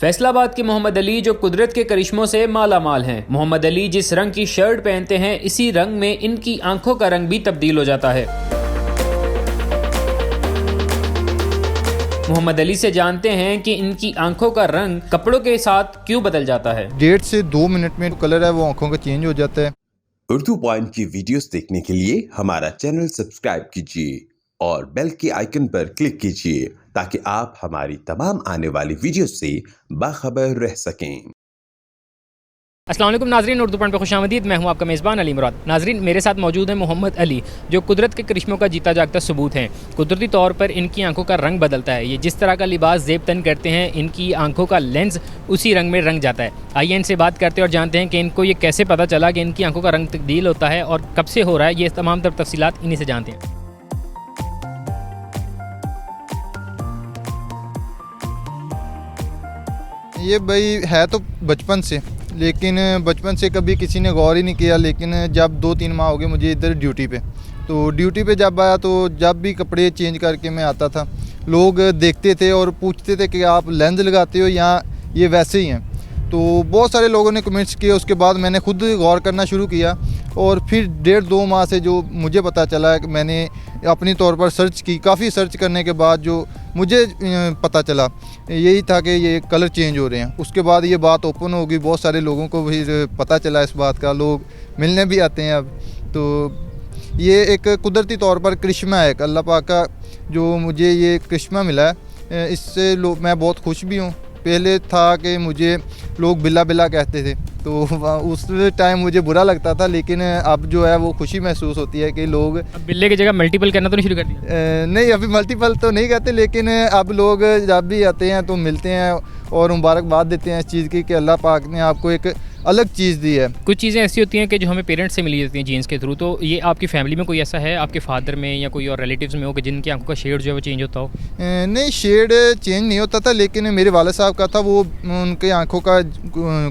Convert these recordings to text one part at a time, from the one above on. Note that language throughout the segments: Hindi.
फैसलाबाद के मोहम्मद अली जो कुदरत के करिश्मों से माला माल हैं। मोहम्मद अली जिस रंग की शर्ट पहनते हैं इसी रंग में इनकी आंखों का रंग भी तब्दील हो जाता है। मोहम्मद अली से जानते हैं कि इनकी आंखों का रंग कपड़ों के साथ क्यों बदल जाता है। 1.5 से 2 मिनट में कलर है वो आंखों का चेंज हो जाता है। उर्दू पॉइंट की वीडियोस देखने के लिए हमारा चैनल सब्सक्राइब कीजिए और बेल के आइकन पर क्लिक कीजिए ताकि आप हमारी तमाम आने वाली वीडियोस से बाखबर रह सकें। अस्सलाम वालेकुम नाजरीन, उर्दू पॉइंट पर खुशामदीद। मैं हूं आपका मेज़बान अली मुराद। नाजरीन, मेरे साथ मौजूद है मोहम्मद अली जो कुदरत के करिश्मों का जीता जागता सबूत हैं। कुदरती तौर पर इनकी आंखों का रंग बदलता है। ये जिस तरह का लिबास ज़ेब तन करते हैं इनकी आंखों का लेंस उसी रंग में रंग जाता है। आइए इनसे बात करते हैं और जानते हैं कि इनको ये कैसे पता चला कि इनकी आंखों का रंग तब्दील होता है और कब से हो रहा है। ये तमाम तर तफसीलात इन्हीं से जानते हैं। ये भाई है तो बचपन से, लेकिन बचपन से कभी किसी ने गौर ही नहीं किया। लेकिन जब 2-3 माह हो गए मुझे इधर ड्यूटी पे, तो ड्यूटी पे जब आया तो जब भी कपड़े चेंज करके मैं आता था लोग देखते थे और पूछते थे कि आप लेंस लगाते हो या ये वैसे ही हैं। तो बहुत सारे लोगों ने कमेंट्स किए। उसके बाद मैंने खुद गौर करना शुरू किया और फिर 1.5-2 माह से जो मुझे पता चला कि मैंने अपनी तौर पर सर्च की, काफ़ी सर्च करने के बाद जो मुझे पता चला यही था कि ये कलर चेंज हो रहे हैं। उसके बाद ये बात ओपन हो गई, बहुत सारे लोगों को फिर पता चला इस बात का, लोग मिलने भी आते हैं अब। तो ये एक कुदरती तौर पर करिश्मा है अल्लाह पाक का, जो मुझे ये करिश्मा मिला है। इससे मैं बहुत खुश भी हूँ। पहले था कि मुझे लोग बिल्ला बिल्ला कहते थे तो उस टाइम मुझे बुरा लगता था, लेकिन अब जो है वो खुशी महसूस होती है कि लोग अब बिल्ले की जगह मल्टीपल करना तो नहीं शुरू कर दिया? नहीं, अभी मल्टीपल तो नहीं कहते, लेकिन अब लोग जब भी आते हैं तो मिलते हैं और मुबारकबाद देते हैं इस चीज़ की कि अल्लाह पाक ने आपको एक अलग चीज़ दी है। कुछ चीज़ें ऐसी होती हैं कि जो हमें पेरेंट्स से मिली जाती हैं जीन्स के थ्रू। तो ये आपकी फैमिली में कोई ऐसा है, आपके फादर में या कोई और रिलेटिव्स में हो कि जिनकी आंखों का शेड जो है वो चेंज होता हो? नहीं, शेड चेंज नहीं होता था, लेकिन मेरे वालिद साहब का था, वो उनके आंखों का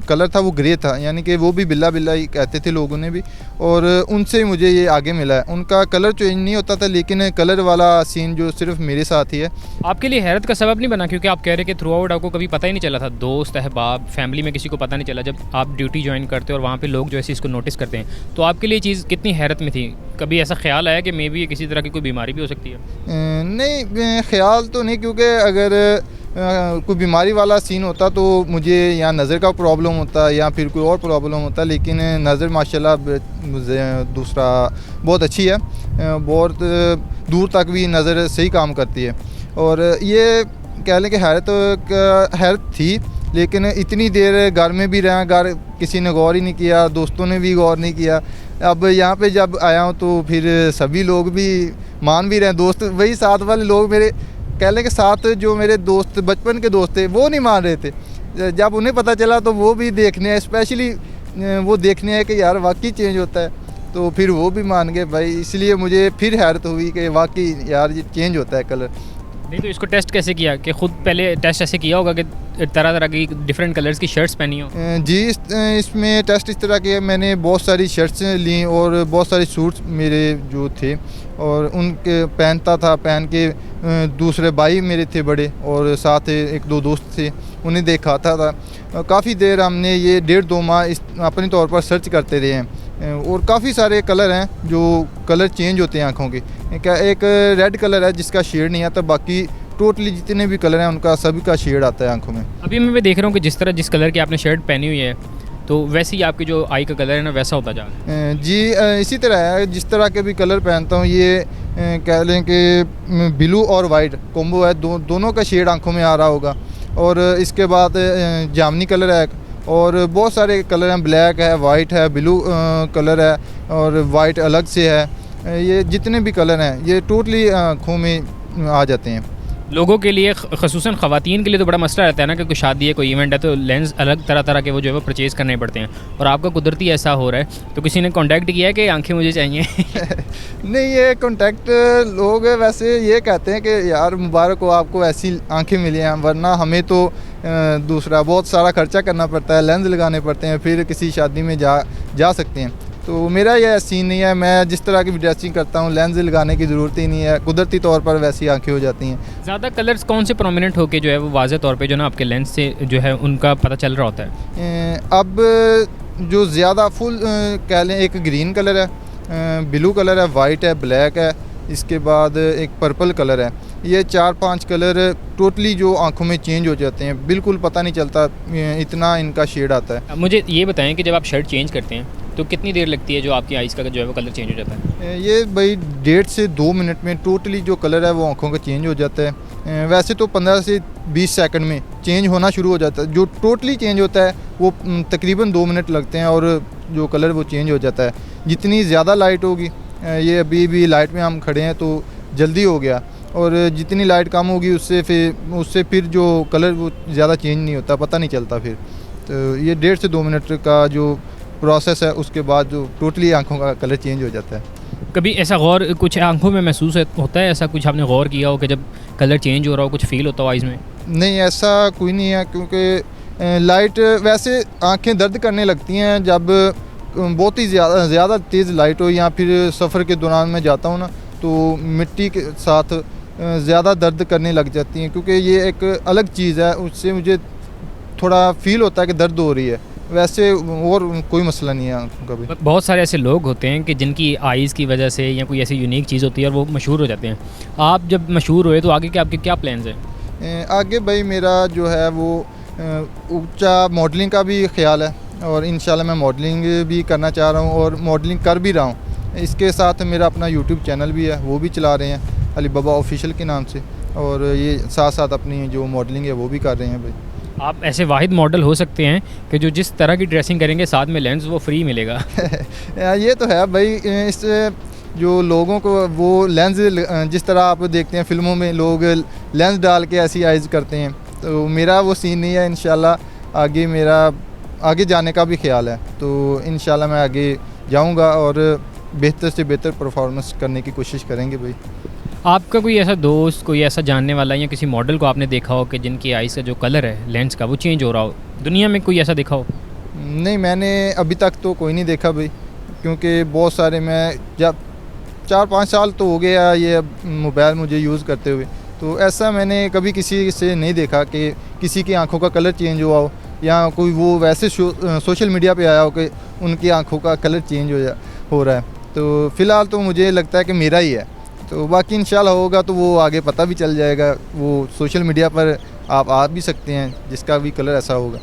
कलर था वो ग्रे था, यानी कि वो भी बिल्ला बिल्ला ही कहते थे लोगों ने भी, और उनसे ही मुझे ये आगे मिला है। उनका कलर चेंज नहीं होता था, लेकिन कलर वाला सीन जो सिर्फ मेरे साथ ही है। आपके लिए हैरत का सबब नहीं बना क्योंकि आप कह रहे कि थ्रू आउट आपको कभी पता ही नहीं चला था, दोस्त अहबाब फैमिली में किसी को पता नहीं चला जब आप ड्यूटी ज्वाइन करते हो और वहाँ पे लोग जो है इसको नोटिस करते हैं, तो आपके लिए चीज़ कितनी हैरत में थी? कभी ऐसा ख्याल आया कि मे बी किसी तरह की कोई बीमारी भी हो सकती है? नहीं, ख्याल तो नहीं, क्योंकि अगर कोई बीमारी वाला सीन होता तो मुझे या नज़र का प्रॉब्लम होता या फिर कोई और प्रॉब्लम होता, लेकिन नज़र माशाल्लाह दूसरा बहुत अच्छी है, बहुत दूर तक भी नज़र सही काम करती है। और ये कह लें कि हैरत थी, लेकिन इतनी देर घर में भी रहा, घर किसी ने गौर ही नहीं किया, दोस्तों ने भी गौर नहीं किया। अब यहाँ पे जब आया हूँ तो फिर सभी लोग भी मान भी रहे हैं, दोस्त वही साथ वाले लोग मेरे कह लें कि साथ जो मेरे दोस्त बचपन के दोस्त थे वो नहीं मान रहे थे। जब उन्हें पता चला तो वो भी देखने हैं, स्पेशली वो देखने हैं कि यार वाकई चेंज होता है, तो फिर वो भी मान गए भाई। इसलिए मुझे फिर हैरत हुई कि वाकई यार ये चेंज होता है कलर। नहीं तो इसको टेस्ट कैसे किया कि खुद पहले टेस्ट ऐसे किया होगा कि तरह तरह की डिफरेंट कलर्स की शर्ट्स पहनी हो? जी, इसमें टेस्ट इस तरह के मैंने बहुत सारी शर्ट्स ली और बहुत सारे सूट्स मेरे जो थे और उनके पहनता था, पहन के दूसरे भाई मेरे थे बड़े और साथ 1-2 दोस्त थे, उन्हें दिखाता था। काफ़ी देर हमने ये 1.5-2 माह अपने तौर पर सर्च करते रहे हैं और काफ़ी सारे कलर हैं जो कलर चेंज होते हैं आँखों के। एक रेड कलर है जिसका शेड नहीं आता, बाकी टोटली जितने भी कलर हैं उनका सभी का शेड आता है आंखों में। अभी मैं देख रहा हूँ कि जिस कलर की आपने शर्ट पहनी हुई है तो वैसे ही आपकी जो आई का कलर है ना वैसा होता जा रहा है। जी, इसी तरह है, जिस तरह के भी कलर पहनता हूँ ये कह लें कि ब्लू और वाइट कॉम्बो है, दोनों का शेड आंखों में आ रहा होगा। और इसके बाद जामनी कलर है और बहुत सारे कलर हैं, ब्लैक है, वाइट है, ब्लू कलर है और वाइट अलग से है। ये जितने भी कलर हैं ये टोटली आँखों में आ जाते हैं। लोगों के लिए ख़ुसूसन ख़वातीन के लिए तो बड़ा मसला रहता है ना कि कोई शादी है, कोई इवेंट है तो लेंस अलग तरह तरह के वो जो है वो परचेज़ करने पड़ते हैं, और आपका कुदरती ऐसा हो रहा है। तो किसी ने कांटेक्ट किया है कि आंखें मुझे चाहिए? नहीं, ये कांटेक्ट लोग वैसे ये कहते हैं कि यार मुबारक हो आपको ऐसी आंखें मिली हैं, वरना हमें तो दूसरा बहुत सारा खर्चा करना पड़ता है, लेंस लगाने पड़ते हैं, फिर किसी शादी में जा सकते हैं। तो मेरा यह सीन नहीं है। मैं जिस तरह की ड्रेसिंग करता हूँ लेंस लगाने की ज़रूरत ही नहीं है, कुदरती तौर पर वैसी आंखें हो जाती हैं। ज़्यादा कलर्स कौन से प्रोमिनेंट होके जो है वो वाज़े तौर पे जो ना आपके लेंस से जो है उनका पता चल रहा होता है? अब जो ज़्यादा फुल कह लें, एक ग्रीन कलर है, ब्लू कलर है, वाइट है, ब्लैक है, इसके बाद एक पर्पल कलर है। ये 4-5 कलर टोटली जो आंखों में चेंज हो जाते हैं, बिल्कुल पता नहीं चलता, इतना इनका शेड आता है। मुझे ये बताएं कि जब आप शर्ट चेंज करते हैं तो कितनी देर लगती है जो आपकी आइज़ का जो है वो कलर चेंज हो जाता है? ये भाई 1.5 से 2 मिनट में टोटली जो कलर है वो आंखों का चेंज हो जाता है। वैसे तो 15 से 20 सेकंड में चेंज होना शुरू हो जाता है। जो टोटली चेंज होता है वो तकरीबन 2 मिनट लगते हैं और जो कलर वो चेंज हो जाता है। जितनी ज़्यादा लाइट होगी, ये अभी भी लाइट में हम खड़े हैं तो जल्दी हो गया, और जितनी लाइट कम होगी उससे फिर जो कलर वो ज़्यादा चेंज नहीं होता, पता नहीं चलता फिर। तो ये 1.5 से 2 मिनट का जो प्रोसेस है, उसके बाद जो टोटली आंखों का कलर चेंज हो जाता है। कभी ऐसा गौर कुछ आंखों में महसूस होता है, ऐसा कुछ आपने गौर किया हो कि जब कलर चेंज हो रहा हो कुछ फील होता हो आइज़ में? नहीं, ऐसा कोई नहीं है, क्योंकि लाइट वैसे आंखें दर्द करने लगती हैं जब बहुत ही ज़्यादा तेज़ लाइट हो, या फिर सफ़र के दौरान मैं जाता हूँ ना तो मिट्टी के साथ ज़्यादा दर्द करने लग जाती हैं, क्योंकि ये एक अलग चीज़ है, उससे मुझे थोड़ा फील होता है कि दर्द हो रही है। वैसे और कोई मसला नहीं है आंखों का भी। बहुत सारे ऐसे लोग होते हैं कि जिनकी आइज़ की वजह से या कोई ऐसी यूनिक चीज़ होती है और वो मशहूर हो जाते हैं। आप जब मशहूर हुए तो आगे के आपके क्या प्लान्स हैं? आगे भाई मेरा जो है वो ऊंचा मॉडलिंग का भी ख्याल है, और इंशाल्लाह मैं मॉडलिंग भी करना चाह रहा हूँ और मॉडलिंग कर भी रहा हूँ। इसके साथ मेरा अपना यूट्यूब चैनल भी है, वो भी चला रहे हैं अली बाबा ऑफिशियल के नाम से, और ये साथ साथ अपनी जो मॉडलिंग है वो भी कर रहे हैं भाई। आप ऐसे वाहिद मॉडल हो सकते हैं कि जो जिस तरह की ड्रेसिंग करेंगे साथ में लेंस वो फ्री मिलेगा। ये तो है भाई, इस जो लोगों को वो लेंस, जिस तरह आप देखते हैं फिल्मों में लोग लेंस डाल के ऐसी आइज़ करते हैं, तो मेरा वो सीन नहीं है। इंशाल्लाह आगे मेरा आगे जाने का भी ख्याल है, तो इंशाल्लाह मैं आगे जाऊंगा और बेहतर से बेहतर परफॉर्मेंस करने की कोशिश करेंगे भाई। आपका कोई ऐसा दोस्त, कोई ऐसा जानने वाला या किसी मॉडल को आपने देखा हो कि जिनकी आइज़ का जो कलर है लेंस का वो चेंज हो रहा हो? दुनिया में कोई ऐसा देखा हो? नहीं, मैंने अभी तक तो कोई नहीं देखा भाई, क्योंकि बहुत सारे, मैं जब 4-5 साल तो हो गया ये मोबाइल मुझे यूज़ करते हुए, तो ऐसा मैंने कभी किसी से नहीं देखा कि किसी की आंखों का कलर चेंज हुआ हो, या कोई वो वैसे सोशल मीडिया पे आया हो कि उनकी आंखों का कलर चेंज हो रहा है। तो फ़िलहाल तो मुझे लगता है कि मेरा ही है, तो बाकी इंशाल्लाह होगा तो वो आगे पता भी चल जाएगा। वो सोशल मीडिया पर आप आ भी सकते हैं जिसका भी कलर ऐसा होगा।